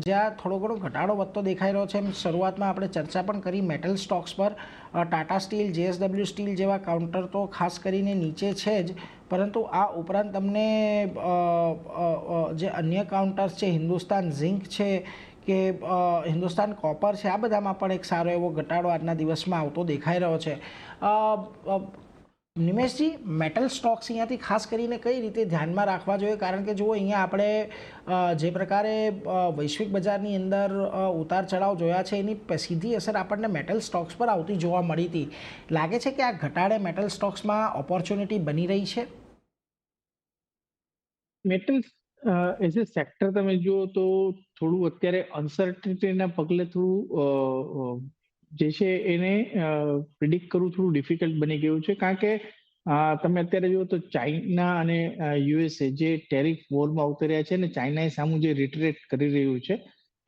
જ્યાં થોડો ઘણો ઘટાડો વધતો દેખાઈ રહ્યો છે. એમ શરૂઆતમાં આપણે ચર્ચા પણ કરી મેટલ સ્ટોક્સ પર. ટાટા સ્ટીલ, JSW સ્ટીલ જેવા કાઉન્ટર તો ખાસ કરીને નીચે છે જ, પરંતુ આ ઉપરાંત તમને જે અન્ય કાઉન્ટર્સ છે, હિન્દુસ્તાન ઝિંક છે કે હિન્દુસ્તાન કોપર છે, આ બધામાં પણ એક સારો એવો ઘટાડો આજના દિવસમાં આવતો દેખાઈ રહ્યો છે. નિમેશજી, મેટલ સ્ટોક્સ અહીંયાથી ખાસ કરીને કઈ રીતે ધ્યાનમાં રાખવા જોઈએ? કારણ કે જુઓ, અહીંયા આપણે જે પ્રકારે વૈશ્વિક બજારની અંદર ઉતાર ચઢાવ જોયા છે, એની સીધી અસર આપણને મેટલ સ્ટોક્સ પર આવતી જોવા મળી હતી. લાગે છે કે આ ઘટાડે મેટલ સ્ટોક્સમાં ઓપોર્ચ્યુનિટી બની રહી છે? મેટલ એઝ એ સેક્ટર તમે જુઓ તો થોડું અત્યારે અનસર્ટિનિટીના પગલે થોડું જે છે એને પ્રિડિક્ટ કરવું થોડું ડિફિકલ્ટ બની ગયું છે. કારણ કે તમે અત્યારે જુઓ તો ચાઇના અને USA જે ટેરિફ વોરમાં ઉતર્યા છે અને ચાઇનાએ સામું જે રિટ્રેટ કરી રહ્યું છે,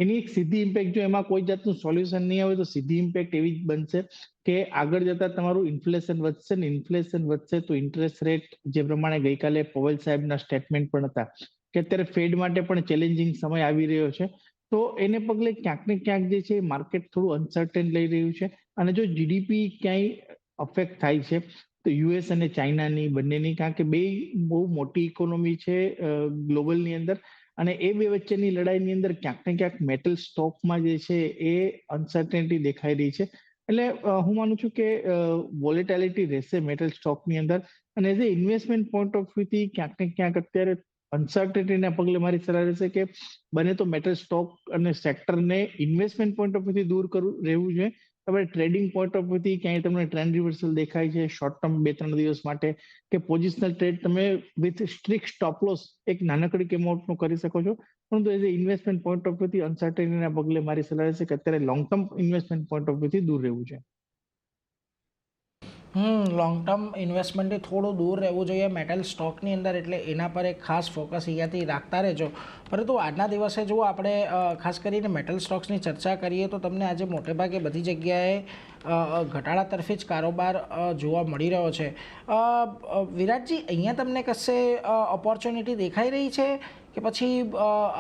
એની એક સીધી ઇમ્પેક્ટ, જો એમાં કોઈ જાતનું સોલ્યુશન નહીં આવે તો સીધી ઇમ્પેક્ટ એવી જ બનશે કે આગળ જતા તમારું ઇન્ફ્લેશન વધશે ને ઇન્ફ્લેશન વધશે તો ઇન્ટરેસ્ટ રેટ, જે પ્રમાણે ગઈકાલે પવેલ સાહેબના સ્ટેટમેન્ટ પણ હતા કે અત્યારે ફેડ માટે પણ ચેલેન્જિંગ સમય આવી રહ્યો છે, તો એને પગલે ક્યાંક ને ક્યાંક જે છે માર્કેટ થોડું અનસર્ટેન લઈ રહ્યું છે. અને જો જીડીપી ક્યાંય અફેક્ટ થાય છે તો US અને ચાઇનાની બંનેની, કારણ કે બે બહુ મોટી ઇકોનોમી છે ગ્લોબલની અંદર, અને એ બે વચ્ચેની લડાઈની અંદર ક્યાંક ને ક્યાંક મેટલ સ્ટોકમાં જે છે એ અનસર્ટેનિટી દેખાઈ રહી છે. એટલે હું માનું છું કે વોલેટિલિટી રહેશે મેટલ સ્ટોકની અંદર. અને as a investment point of વ્યૂથી ક્યાંક ને ક્યાંક અત્યારે અનસર્ટેનિટીના પગલે મારી સલાહ રહેશે કે બને તો મેટલ સ્ટોક અને સેક્ટરને ઇન્વેસ્ટમેન્ટ પોઈન્ટ ઓફ વ્યૂથી દૂર રહેવું જોઈએ. તમે ટ્રેડિંગ પોઈન્ટ ઓફ વ્યૂથી ક્યાંય તમને ટ્રેન્ડ રિવર્સલ દેખાય છે શોર્ટ ટર્મ 2-3 દિવસ માટે, કે પોઝિશનલ ટ્રેડ તમે વિથ સ્ટ્રિક્ટ સ્ટોપ લોસ એક નાનકડી એમાઉન્ટનું કરી શકો છો. પરંતુ as a investment point of વ્યૂથી અનસર્ટેનિટીના પગલે મારી સલાહ રહેશે કે અત્યારે long term investment point of વ્યૂથી દૂર રહેવું છે. લોંગ ટર્મ ઇન્વેસ્ટમેન્ટથી થોડું દૂર રહેવું જોઈએ મેટલ સ્ટોકની અંદર, એટલે એના પર એક ખાસ ફોકસ અહીંયાથી રાખતા રહેજો. પરંતુ આજના દિવસે જો આપણે ખાસ કરીને મેટલ સ્ટોક્સની ચર્ચા કરીએ તો તમને આજે મોટેભાગે બધી જગ્યાએ ઘટાડા તરફી જ કારોબાર જોવા મળી રહ્યો છે. વિરાટજી, અહીંયા તમને કશે ઓપોર્ચ્યુનિટી દેખાઈ રહી છે કે પછી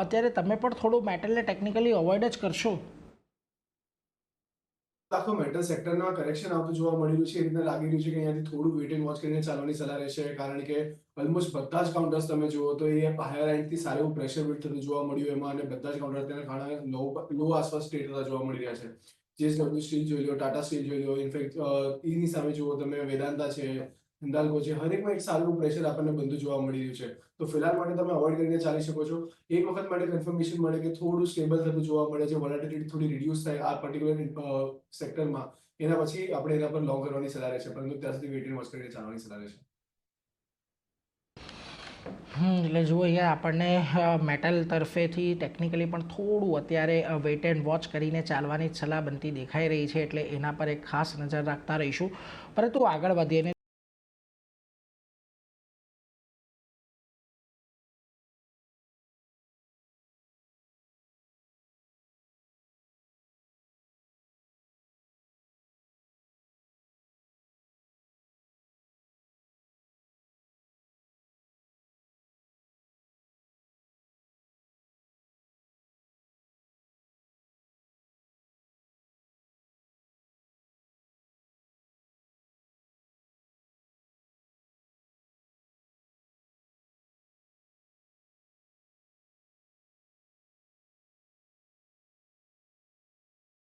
અત્યારે તમે પણ થોડું મેટલને ટેકનિકલી અવોઇડ જ કરશો? આખો મેટલ સેક્ટરમાં કરેક્શન આવતું જોવા મળી રહ્યું છે. એ રીતે લાગી રહ્યું છે કે અહીંયાથી થોડું વેટ એન્ડ વોચ કરીને ચાલવાની સલાહ રહેશે, કારણ કે ઓલમોસ્ટ બધા જ કાઉન્ટર્સ તમે જુઓ તો એ હાયર એન્ડથી સારું એવું પ્રેશર બિલ્ડ થતું જોવા મળ્યું એમાં, અને બધા જ કાઉન્ટર અત્યારે ઘણા લો આસપાસ સ્ટેટ થતા જોવા મળી રહ્યા છે. JSW સ્ટીલ જોઈ લો, ટાટા સ્ટીલ જોઈ લો, ઇનફેક્ટ એની સામે જુઓ તમે વેદાંતા છે, હિન્દાલ્કો છે, હરેકમાં એક સારું પ્રેશર આપણને બધું જોવા મળી રહ્યું છે. તો ફિલહાલ માટે તમે અવોઇડ કરીને ચાલી શકો છો. એક વખત માટે કન્ફર્મેશન મળે કે થોડું સ્ટેબલ થતું જોવા મળે છે, વોલેટિલિટી થોડી રિડ્યુસ થાય આ પર્ટિક્યુલર સેક્ટરમાં, એના પછી આપણે એના પર લોંગ કરવાની સલાહ રહેશે, પરંતુ ત્યાં સુધી વેઇટ એન્ડ વોચ કરીને ચાલવાની સલાહ રહેશે. એટલે જુઓ, અહીંયા આપણને મેટલ તરફેથી ટેકનિકલી પણ થોડું અત્યારે વેઇટ એન્ડ વોચ કરીને ચાલવાની જ સલાહ બનતી દેખાઈ રહી છે, એટલે એના પર એક ખાસ નજર રાખતા રહીશું. પરંતુ આગળ વધીને